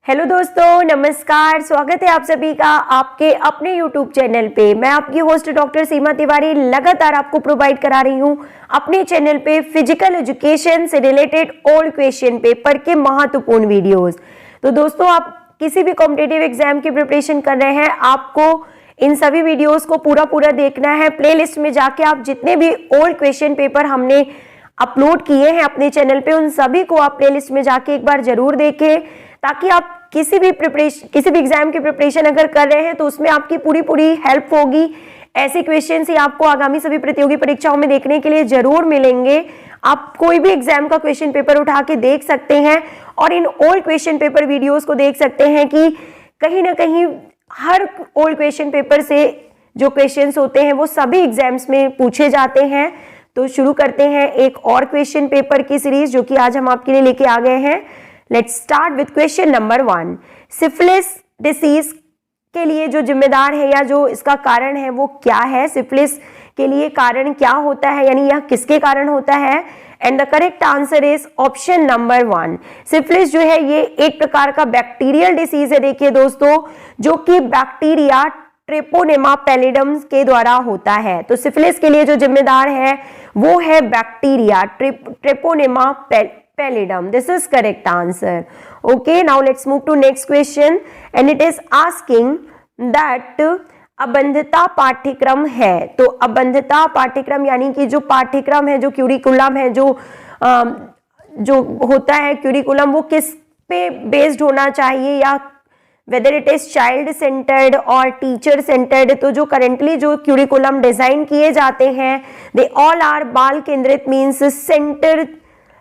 Hello दोस्तों, नमस्कार। स्वागत है आप सभी का आपके अपने YouTube चैनल पे। मैं आपकी होस्ट डॉक्टर सीमा तिवारी लगातार आपको प्रोवाइड करा रही हूँ अपने चैनल पे फिजिकल एजुकेशन से रिलेटेड ओल्ड क्वेश्चन पेपर के महत्वपूर्ण वीडियोस। तो दोस्तों, आप किसी भी कॉम्पिटिटिव एग्जाम की प्रिपरेशन कर रहे हैं, आपको इन सभी वीडियोस को पूरा देखना है। प्लेलिस्ट में जाके आप जितने भी ओल्ड क्वेश्चन पेपर हमने अपलोड किए हैं अपने चैनल पे, उन सभी को आप प्लेलिस्ट में जाके एक बार जरूर देखें, ताकि आप किसी भी एग्जाम की प्रिपरेशन अगर कर रहे हैं तो उसमें आपकी पूरी हेल्प होगी। ऐसे क्वेश्चन ही आपको आगामी सभी प्रतियोगी परीक्षाओं में देखने के लिए जरूर मिलेंगे। आप कोई भी एग्जाम का क्वेश्चन पेपर उठा के देख सकते हैं और in old question paper videos को देख सकते हैं कि कहीं ना कहीं हर ओल्ड क्वेश्चन पेपर से जो क्वेश्चंस होते हैं वो सभी एग्जाम्स में पूछे जाते हैं। तो शुरू करते हैं एक और क्वेश्चन पेपर की सीरीज जो कि आज हम आपके लिए लेके आ गए हैं। Let's start with question number 1। Syphilis disease के लिए जो जिम्मेदार है या जो इसका कारण है वो क्या है? सिफिलिस के लिए कारण क्या होता है, यानी यह किसके कारण होता है? And the correct answer is option number 1। Syphilis जो है ये एक प्रकार का बैक्टीरियल डिसीज है। देखिए दोस्तों, जो कि बैक्टीरिया ट्रेपोनेमा पैलिडम के द्वारा होता है। तो सिफिलिस के लिए जो जिम्मेदार है वो है bacteria Treponema pallidum. This is correct answer. Okay, now let's move to next question and it is asking that अबंधता पाठ्यक्रम है। तो अबंधता पाठ्यक्रम यानी कि जो पाठ्यक्रम है, जो क्यूरिकुलम है, जो होता है क्यूरिकुलम, वो किस पे बेस्ड होना चाहिए, या whether it is child centred और टीचर सेंटर्ड। तो जो करेंटली जो क्यूरिकुलम डिजाइन किए जाते हैं दे ऑल आर बाल केंद्रित, मीन्स सेंटर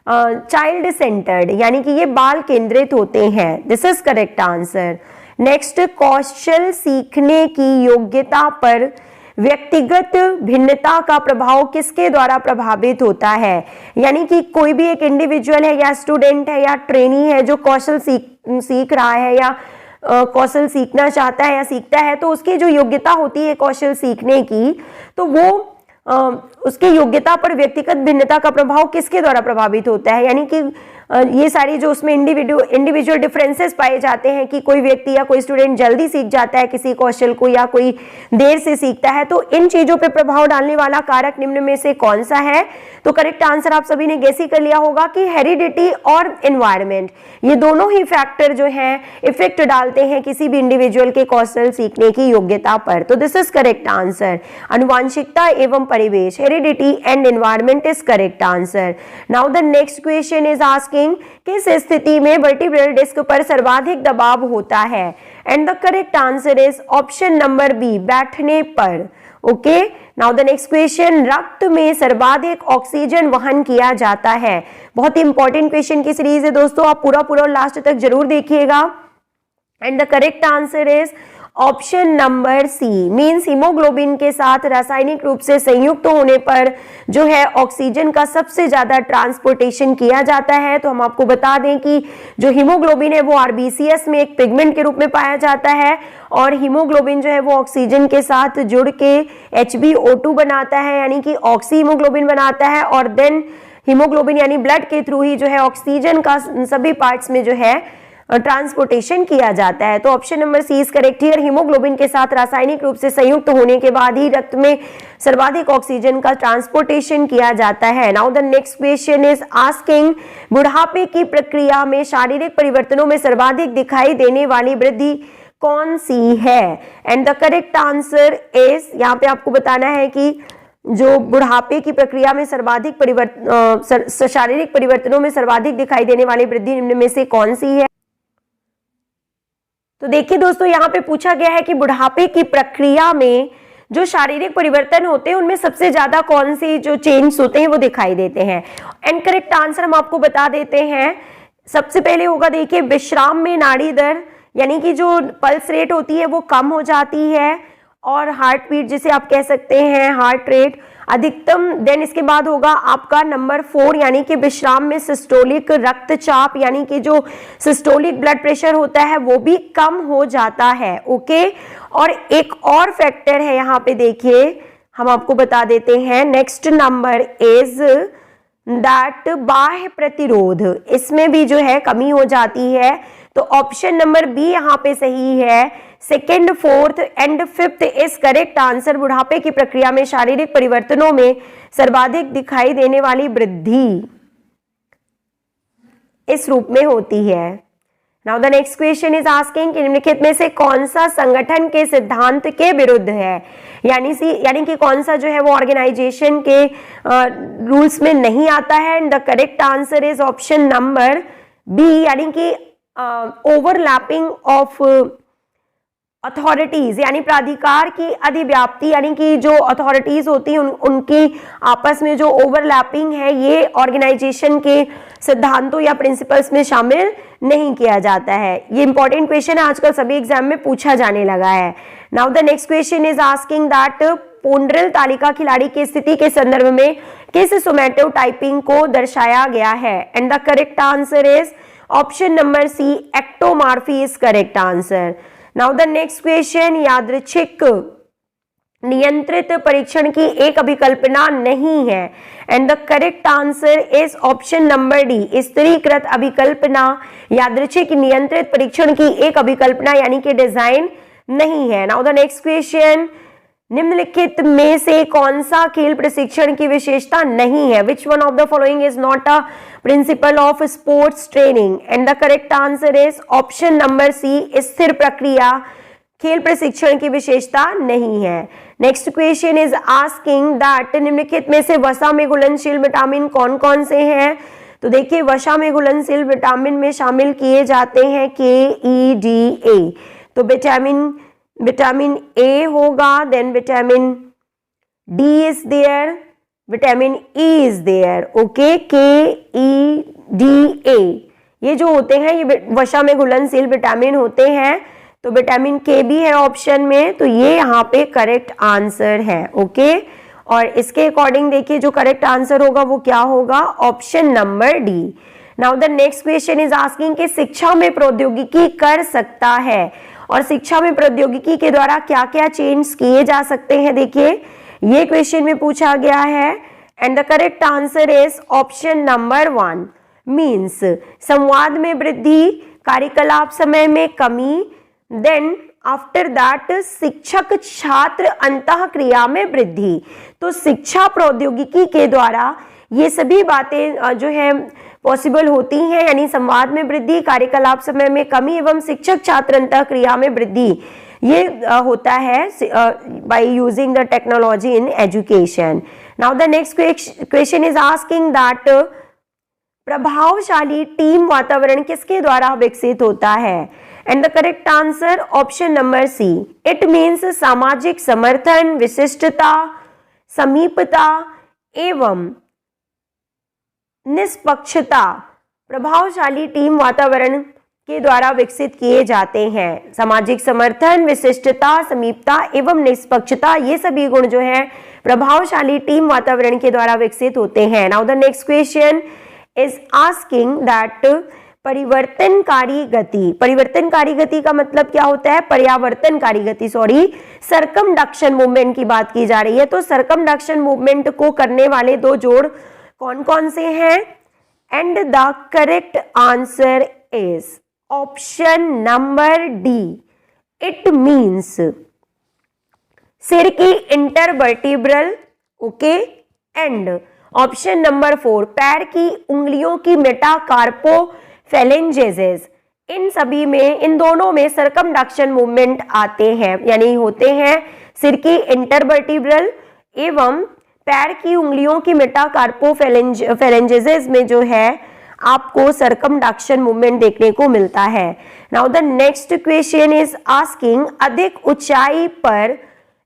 चाइल्ड सेंटर्ड, यानी कि ये बाल केंद्रित होते हैं। This is correct answer. Next, कौशल सीखने की योग्यता पर व्यक्तिगत भिन्नता का प्रभाव किसके द्वारा प्रभावित होता है? यानी कि कोई भी एक इंडिविजुअल है या स्टूडेंट है या ट्रेनी है जो कौशल सीख रहा है या कौशल सीखना चाहता है या सीखता है, तो उसकी जो योग्यता होती है कौशल सीखने की, तो वो उसकी योग्यता पर व्यक्तिगत भिन्नता का प्रभाव किसके द्वारा प्रभावित होता है? यानी कि ये सारी जो उसमें इंडिविजुअल डिफरेंसेस पाए जाते हैं कि कोई व्यक्ति या कोई स्टूडेंट जल्दी सीख जाता है किसी कौशल को या कोई देर से सीखता है, तो इन चीजों पे प्रभाव डालने वाला कारक निम्न में से कौन सा है? तो करेक्ट आंसर आप सभी ने गेस ही कर लिया होगा कि हेरिडिटी और एनवायरमेंट, ये दोनों ही फैक्टर जो हैं इफेक्ट डालते हैं किसी भी इंडिविजुअल के कौशल सीखने की योग्यता पर। तो दिस इज करेक्ट आंसर। आनुवांशिकता एवं परिवेश, heredity and environment is correct answer. Now the next question is asking किस स्थिति में वर्टिब्रल डिस्क पर सर्वाधिक दबाव होता है? And the correct answer is option number B, बैठने पर। Okay, now the next question, रक्त में सर्वाधिक ऑक्सीजन वहन किया जाता है। बहुत ही इंपॉर्टेंट क्वेश्चन की सीरीज है दोस्तों, आप पूरा लास्ट तक जरूर देखिएगा। And the correct answer is option number C, means haemoglobin के साथ रासायनिक रूप से संयुक्त होने पर जो है ऑक्सीजन का सबसे ज्यादा ट्रांसपोर्टेशन किया जाता है। तो हम आपको बता दें कि जो हीमोग्लोबिन है वो आरबीसीएस में एक पिगमेंट के रूप में पाया जाता है, और हीमोग्लोबिन जो है वो ऑक्सीजन के साथ जुड़ के HbO2 बनाता है, यानी कि ऑक्सी हीमोग्लोबिन बनाता है, और देन हीमोग्लोबिन यानी ब्लड के थ्रू ही जो है ऑक्सीजन का सभी पार्ट्स में जो है ट्रांसपोर्टेशन किया जाता है। तो option number C is correct here. Haemoglobin के साथ रासायनिक रूप से संयुक्त होने के बाद ही रक्त में सर्वाधिक ऑक्सीजन का ट्रांसपोर्टेशन किया जाता है। Now the next question is asking बुढ़ापे की प्रक्रिया में शारीरिक परिवर्तनों में सर्वाधिक दिखाई देने वाली वृद्धि कौन सी है? And the correct answer is, यहाँ पे आपको बताना है कि जो बुढ़ापे की प्रक्रिया में सर्वाधिक शारीरिक परिवर्तनों में सर्वाधिक दिखाई देने वाली वृद्धि निम्न में से कौन सी है? तो देखिए दोस्तों, यहाँ पे पूछा गया है कि बुढ़ापे की प्रक्रिया में जो शारीरिक परिवर्तन होते हैं उनमें सबसे ज्यादा कौन सी जो चेंज होते हैं वो दिखाई देते हैं। एंड करेक्ट आंसर हम आपको बता देते हैं। सबसे पहले होगा, देखिए, विश्राम में नाड़ी दर, यानी कि जो पल्स रेट होती है वो कम हो जाती है, और हार्ट बीट जिसे आप कह सकते हैं हार्ट रेट अधिकतम। देन इसके बाद होगा आपका नंबर 4, यानी कि विश्राम में सिस्टोलिक रक्तचाप, यानी कि जो सिस्टोलिक ब्लड प्रेशर होता है वो भी कम हो जाता है। ओके, और एक और फैक्टर है यहाँ पे, देखिए हम आपको बता देते हैं। नेक्स्ट नंबर इज दैट बाह्य प्रतिरोध, इसमें भी जो है कमी हो जाती है। तो ऑप्शन नंबर बी यहाँ पे सही है। Second, fourth and fifth is correct answer. बुढ़ापे की प्रक्रिया में शारीरिक परिवर्तनों में सर्वाधिक दिखाई देने वाली वृद्धि इस रूप में होती है। Now the next question is asking कि निम्नलिखित में से कौन सा संगठन के सिद्धांत के विरुद्ध है, यानी कि कौन सा जो है वो ऑर्गेनाइजेशन के रूल्स में नहीं आता है। And the correct answer is option number B, यानी कि ओवरलैपिंग ऑफ अथॉरिटीज, यानी प्राधिकार की अधिव्याप्ति, यानी कि जो अथॉरिटीज होती हैं उनकी आपस में जो ओवरलैपिंग है, ये ऑर्गेनाइजेशन के सिद्धांतों या प्रिंसिपल्स में शामिल नहीं किया जाता है। ये इंपॉर्टेंट क्वेश्चन है, आजकल सभी एग्जाम में पूछा जाने लगा है। Now the next question is asking that ponderal तालिका खिलाड़ी की स्थिति के संदर्भ में किस सोमैटो टाइपिंग को दर्शाया गया है। And the correct answer is option number C, ectomorphy is correct answer. Now the next question, यादृच्छिक नियंत्रित परीक्षण की एक अभिकल्पना नहीं है। And the correct answer is option number D, स्थिरीकृत अभिकल्पना यादृच्छिक नियंत्रित परीक्षण की एक अभिकल्पना यानी कि डिजाइन नहीं है। नाउ द नेक्स्ट क्वेश्चन, निम्नलिखित में से कौन सा खेल प्रशिक्षण की विशेषता नहीं है। Which one of the following is not a principle of sports training. And the correct answer is option number C, स्थिर प्रक्रिया खेल प्रशिक्षण की विशेषता नहीं है। Next question is asking that निम्नलिखित में से वसा में घुलनशील विटामिन कौन कौन से हैं। तो देखिए, वसा में घुलनशील विटामिन में शामिल किए जाते हैं KEDA, तो विटामिन ए होगा, then vitamin D is there, vitamin E is there. Okay, KEDA ये जो होते हैं ये वसा में घुलनशील विटामिन होते हैं। तो विटामिन के भी है ऑप्शन में, तो ये यहाँ पे करेक्ट आंसर है। ओके, और इसके अकॉर्डिंग देखिए जो करेक्ट आंसर होगा वो क्या होगा, option number D. Now the next question is asking कि शिक्षा में प्रौद्योगिकी कर सकता है, और शिक्षा में प्रौद्योगिकी के द्वारा क्या क्या चेंज किए जा सकते हैं, देखिए ये क्वेश्चन में पूछा गया है। And the correct answer is option number 1, means संवाद में वृद्धि, कार्यकलाप समय में कमी, देन आफ्टर दैट शिक्षक छात्र अंतः क्रिया में वृद्धि। तो शिक्षा प्रौद्योगिकी के द्वारा ये सभी बातें जो है पॉसिबल होती हैं, यानी संवाद में वृद्धि, कार्यकलाप समय में कमी एवं शिक्षक छात्र अंतः क्रिया में वृद्धि, ये होता है by using the technology in education. Now the next question is asking that प्रभावशाली टीम वातावरण किसके द्वारा विकसित होता है। And the correct answer option number C, it means सामाजिक समर्थन, विशिष्टता, समीपता एवं निष्पक्षता प्रभावशाली टीम वातावरण के द्वारा विकसित किए जाते हैं। सामाजिक समर्थन, विशिष्टता, समीपता एवं निष्पक्षता, ये सभी गुण जो हैं प्रभावशाली टीम वातावरण के द्वारा विकसित होते हैं। Now the next question is asking that परिवर्तनकारी गति का मतलब क्या होता है, पर्यावर्तनकारी गति, सरकमडक्शन मूवमेंट की बात की जा रही है। तो सरकमडक्शन मूवमेंट को करने वाले दो जोड़ कौन कौन से हैं। And the correct answer is option number D, it means सिर की intervertebral, okay, and option number 4 पैर की उंगलियों की मेटाकार्पोफैलेंजेस। इन सभी में, इन दोनों में सरकमडक्शन मूवमेंट आते हैं, यानी होते हैं सिर की इंटरवर्टिब्रल एवं पैर की उंगलियों की मेटाकार्पोफैलेंजेस में जो है आपको सरकमडक्शन मूवमेंट देखने को मिलता है। Now the next question is asking अधिक ऊंचाई पर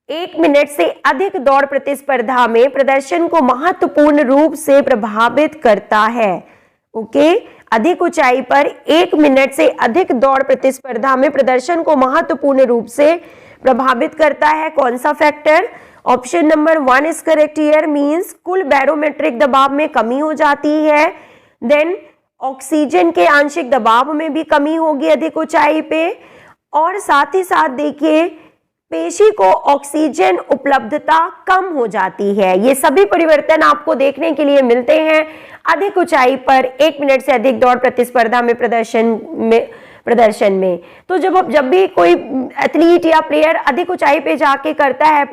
1 मिनट से अधिक दौड़ प्रतिस्पर्धा में प्रदर्शन को महत्वपूर्ण रूप से प्रभावित करता है। ओके, अधिक ऊंचाई पर 1 मिनट से अधिक दौड़ प्रतिस्पर्धा में प्रदर्शन को महत्वपूर्ण रूप से प्रभावित करता है कौन सा factor. Option number 1 is correct here, means कुल बैरोमेट्रिक दबाव में कमी हो जाती है, देन ऑक्सीजन के आंशिक दबाव में भी कमी होगी अधिक ऊंचाई पे, और साथ ही साथ देखिए पेशी को ऑक्सीजन उपलब्धता कम हो जाती है। ये सभी परिवर्तन आपको देखने के लिए मिलते हैं अधिक ऊंचाई पर 1 मिनट से अधिक दौड़ प्रतिस्पर्धा में प्रदर्शन में। तो जब भी कोई एथलीट या प्लेयर अधिक ऊंचाई पे जाके करता है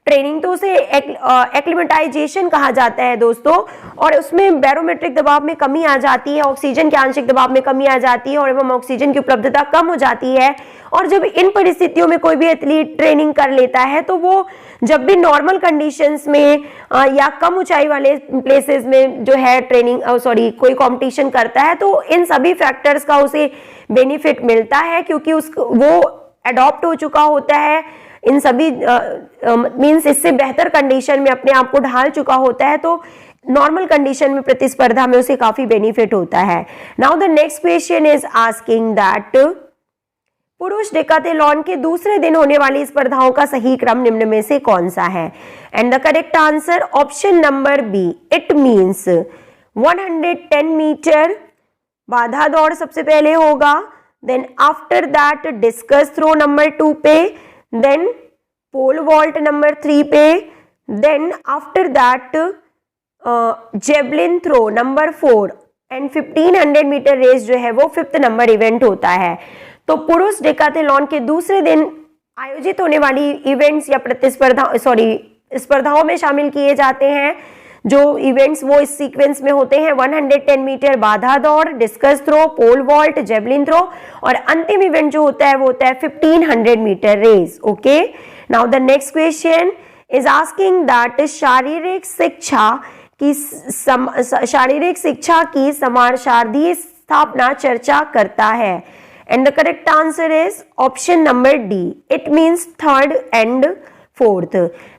ट्रेनिंग, तो उसे एक्लिमेटाइजेशन कहा जाता है दोस्तों, और उसमें बैरोमेट्रिक दबाव में कमी आ जाती है, ऑक्सीजन के आंशिक दबाव में कमी आ जाती है और एवं ऑक्सीजन की उपलब्धता कम हो जाती है। और जब इन परिस्थितियों में कोई भी एथलीट ट्रेनिंग कर लेता है तो वो जब भी नॉर्मल कंडीशंस में या कम ऊंचाई वाले प्लेसेस में जो है कोई कंपटीशन करता है, तो इन सभी फैक्टर्स का उसे बेनिफिट मिलता है, क्योंकि वो अडॉप्ट हो चुका होता है इन सभी मींस इससे बेहतर कंडीशन में अपने आप को ढाल चुका होता है, तो नॉर्मल कंडीशन में प्रतिस्पर्धा में उसे काफी बेनिफिट होता है। Now the next question is asking that पुरुष डेकाथलॉन के दूसरे दिन होने वाली स्पर्धाओं का सही क्रम निम्न में से कौन सा है? And the correct answer option number B, it means 110 metre बाधा दौड़ सबसे पहले होगा, then after that discus throw number 2 पे, देन पोल वॉल्ट नंबर 3 पे, then after that javelin throw number 4 and 1500 metre race जो है वो 5th नंबर इवेंट होता है। तो पुरुष डेकाथलॉन के दूसरे दिन आयोजित होने वाली इवेंट्स या स्पर्धाओं में शामिल किए जाते हैं जो इवेंट्स वो इस सीक्वेंस में होते हैं 110 मीटर बाधा दौड़, discus throw, pole vault, javelin throw, और अंतिम इवेंट जो होता है वो होता है 1500 metre race. Okay, now the next question is asking that शारीरिक शिक्षा की समानार्थी स्थापना चर्चा करता है। And the correct answer is option number D, it means 3rd and 4th।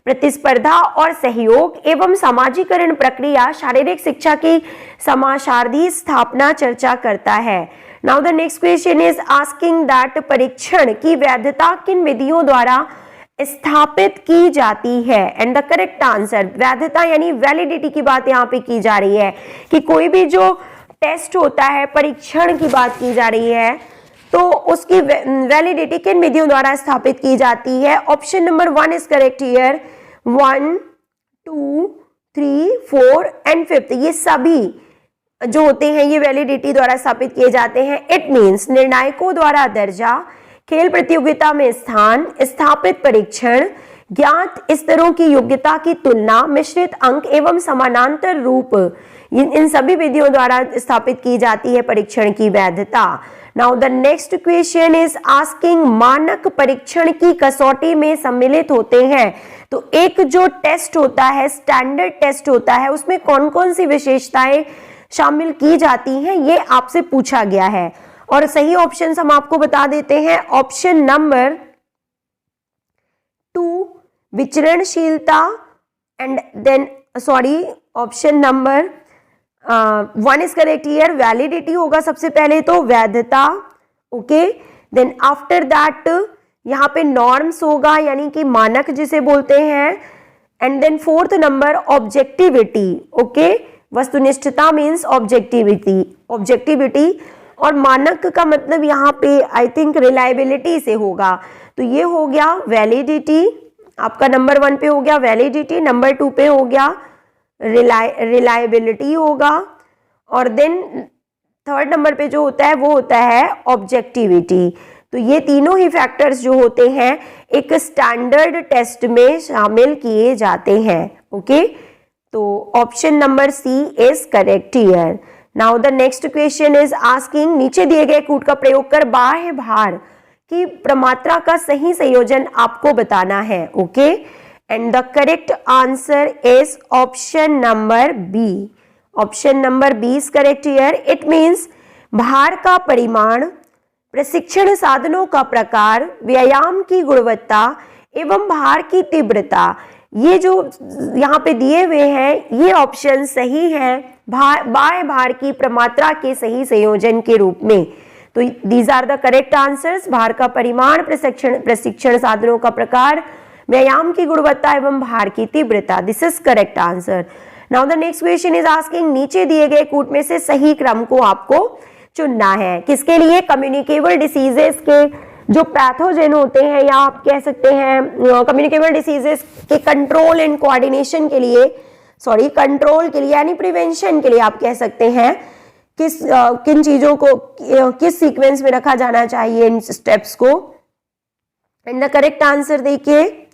प्रतिस्पर्धा और सहयोग एवं सामाजिकरण प्रक्रिया शारीरिक शिक्षा की समानार्थी स्थापना चर्चा करता है। Now the next question is asking that परीक्षण की वैधता किन विधियों द्वारा स्थापित की जाती है? एंड द करेक्ट आंसर, वैधता यानी वैलिडिटी की बात यहाँ पे की जा रही है कि कोई भी जो टेस्ट होता है, परीक्षण की बात की जा रही है, तो उसकी वैलिडिटी किन विधियों द्वारा स्थापित की जाती है? Option number 1 is correct here. 1, 2, 3, 4 and 5th ये सभी जो होते हैं ये वैलिडिटी द्वारा स्थापित किए जाते हैं। इट मींस निर्णायकों द्वारा दर्जा, खेल प्रतियोगिता में स्थान, स्थापित परीक्षण, ज्ञात स्तरों की योग्यता की तुलना, मिश्रित अंक एवं समानांतर रूप, इन सभी विधियों द्वारा स्थापित की जाती है परीक्षण की वैधता। Now the next question is asking मानक परीक्षण की कसौटी में सम्मिलित होते हैं। तो एक जो टेस्ट होता है, स्टैंडर्ड टेस्ट होता है, उसमें कौन कौन सी विशेषताएं शामिल की जाती हैं ये आपसे पूछा गया है, और सही ऑप्शंस हम आपको बता देते हैं। ऑप्शन नंबर 2 विचरणशीलता, and then option number 1 is correct here, validity होगा सबसे पहले तो, वैधता। ओके, देन आफ्टर दैट यहाँ पे नॉर्म्स होगा यानी कि मानक जिसे बोलते हैं, and then 4th number objectivity. Okay, वस्तुनिष्ठता मीन्स ऑब्जेक्टिविटी, और मानक का मतलब यहाँ पे आई थिंक रिलायबिलिटी से होगा, तो ये हो गया वैलिडिटी, आपका नंबर 1 पे हो गया वैलिडिटी, नंबर 2 पे हो गया रिलायबिलिटी होगा, और देन 3rd नंबर पे जो होता है वो होता है ऑब्जेक्टिविटी। तो ये तीनों ही फैक्टर्स जो होते हैं एक स्टैंडर्ड टेस्ट में शामिल किए जाते हैं। ओके, तो option number C is correct here. Now the next question is asking, नीचे दिए गए कूट का प्रयोग कर बाह्य भार की प्रमात्रा का सही संयोजन आपको बताना है। Okay, and the correct answer is option number B. Option number B is correct here. It means भार का परिमाण, प्रशिक्षण साधनों का प्रकार, व्यायाम की गुणवत्ता एवं भार की तीव्रता, ये जो यहाँ पे दिए हुए हैं ये ऑप्शन सही है बाह्य भार की प्रमात्रा के सही संयोजन के रूप में। तो these are the correct answers, भार का परिमाण, प्रशिक्षण साधनों का प्रकार, व्यायाम की गुणवत्ता एवं भार की तीव्रता। This is correct answer. Now the next question is asking, नीचे दिए गए कूट में से सही क्रम को आपको चुनना है। किसके लिए? कम्युनिकेबल डिसीजेस के जो पैथोजेन होते हैं, या आप कह सकते हैं कम्युनिकेबल डिसीजेस के कंट्रोल एंड कोऑर्डिनेशन के लिए, कंट्रोल के लिए यानी प्रिवेंशन के लिए आप कह सकते हैं किन चीजों को किस सीक्वेंस में रखा जाना चाहिए इन स्टेप्स को। एंड द करेक्ट आंसर देखिए,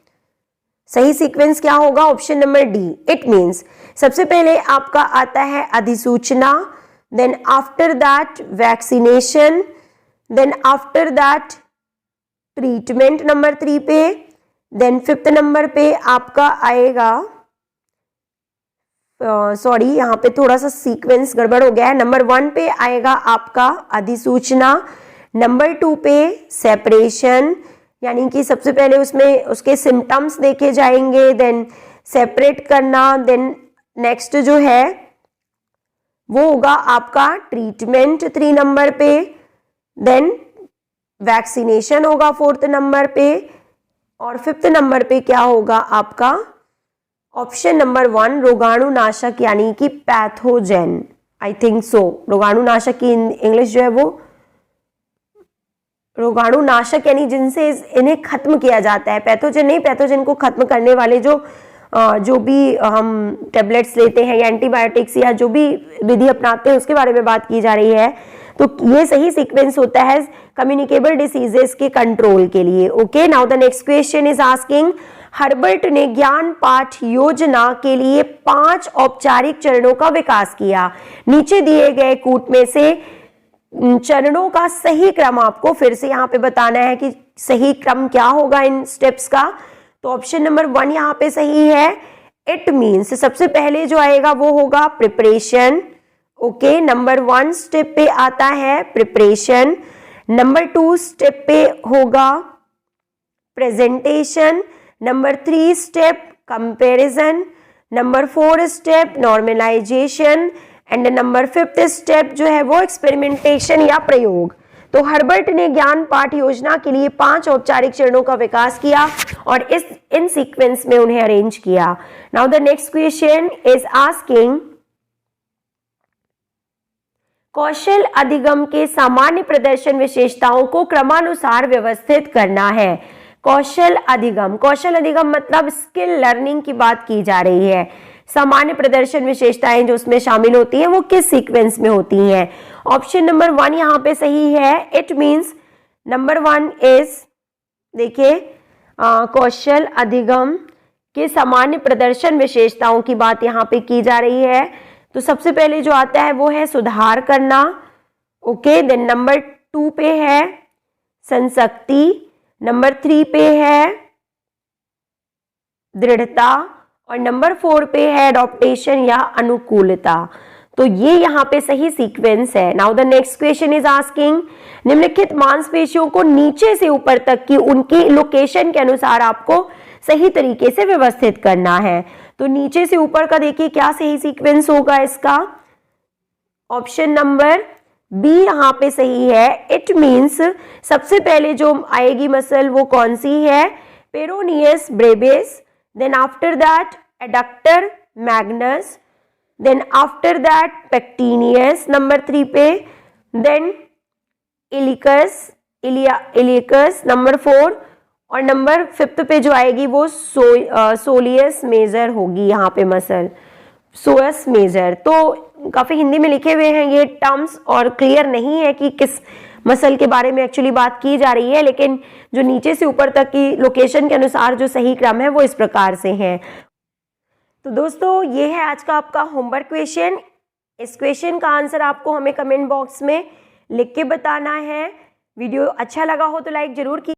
सही सीक्वेंस क्या होगा, option number D. It means सबसे पहले आपका आता है अधिसूचना, then after that vaccination, then after that treatment number 3 पे, देन 5th नंबर पे आपका आएगा, सॉरी यहाँ पे थोड़ा सा सीक्वेंस गड़बड़ हो गया है। नंबर 1 पे आएगा आपका अधिसूचना, नंबर 2 पे सेपरेशन, यानी कि सबसे पहले उसमें उसके सिम्टम्स देखे जाएंगे, देन सेपरेट करना, देन नेक्स्ट जो है वो होगा आपका ट्रीटमेंट 3 नंबर पे, देन वैक्सीनेशन होगा 4th नंबर पे, और 5th नंबर पे क्या होगा आपका ऑप्शन नंबर 1 रोगाणुनाशक यानी कि पैथोजेन। आई थिंक सो रोगाणुनाशक की इंग्लिश जो है वो रोगाणुनाशक यानी जिनसे इन्हें खत्म किया जाता है, पैथोजेन नहीं, पैथोजेन को खत्म करने वाले जो भी हम टेबलेट्स लेते हैं या एंटीबायोटिक्स या जो भी विधि अपनाते हैं उसके बारे में बात की जा रही है। तो ये सही सीक्वेंस होता है कम्युनिकेबल डिसीजेस के कंट्रोल के लिए। Okay, now the next question is asking, Herbert ने ज्ञान पाठ योजना के लिए 5 औपचारिक चरणों का विकास किया। नीचे दिए गए कूट में से चरणों का सही क्रम आपको फिर से यहाँ पे बताना है कि सही क्रम क्या होगा इन स्टेप्स का। तो ऑप्शन नंबर 1 यहाँ पे सही है। इट मीन्स सबसे पहले जो आएगा वो होगा प्रिपरेशन। ओके, नंबर 1 स्टेप पे आता है प्रिपरेशन, नंबर 2 स्टेप पे होगा presentation, number 3 step comparison, number 4 step normalisation and number 5th step जो है वो एक्सपेरिमेंटेशन या प्रयोग। तो हर्बर्ट ने ज्ञान पाठ योजना के लिए 5 औपचारिक चरणों का विकास किया और इन सीक्वेंस में उन्हें अरेंज किया। Now the next question is asking, कौशल अधिगम के सामान्य प्रदर्शन विशेषताओं को क्रमानुसार व्यवस्थित करना है। कौशल अधिगम मतलब स्किल लर्निंग की बात की जा रही है। सामान्य प्रदर्शन विशेषताएं जो उसमें शामिल होती हैं वो किस सीक्वेंस में होती हैं। ऑप्शन नंबर 1 यहाँ पे सही है। इट मींस नंबर 1 इज, देखिए कौशल अधिगम के सामान्य प्रदर्शन विशेषताओं की बात यहाँ पे की जा रही है। तो सबसे पहले जो आता है वो है सुधार करना। ओके, देन नंबर 2 पे है संशक्ति, नंबर 3 पे है दृढ़ता और नंबर 4 पे है एडॉप्टेशन या अनुकूलता। तो ये यहाँ पे सही सीक्वेंस है। Now the next question is asking, निम्नलिखित मांसपेशियों को नीचे से ऊपर तक की उनकी लोकेशन के अनुसार आपको सही तरीके से व्यवस्थित करना है। तो नीचे से ऊपर का देखिए क्या सही सीक्वेंस होगा इसका। ऑप्शन नंबर बी यहाँ पे सही है। इट मींस सबसे पहले जो आएगी मसल वो कौन सी है, peroneus brevis, then after that adductor magnus, then after that pectineus number 3 पे, देन इलिकस नंबर 4 और नंबर 5th पे जो आएगी वो सोलियस मेजर होगी यहाँ पे मसल, सोयस मेजर। तो काफी हिंदी में लिखे हुए हैं ये टर्म्स और क्लियर नहीं है कि किस मसल के बारे में एक्चुअली बात की जा रही है, लेकिन जो नीचे से ऊपर तक की लोकेशन के अनुसार जो सही क्रम है वो इस प्रकार से है। तो दोस्तों ये है आज का आपका होमवर्क क्वेश्चन। इस क्वेश्चन का आंसर आपको हमें कमेंट बॉक्स में लिख के बताना है। वीडियो अच्छा लगा हो तो लाइक जरूर कीजिए।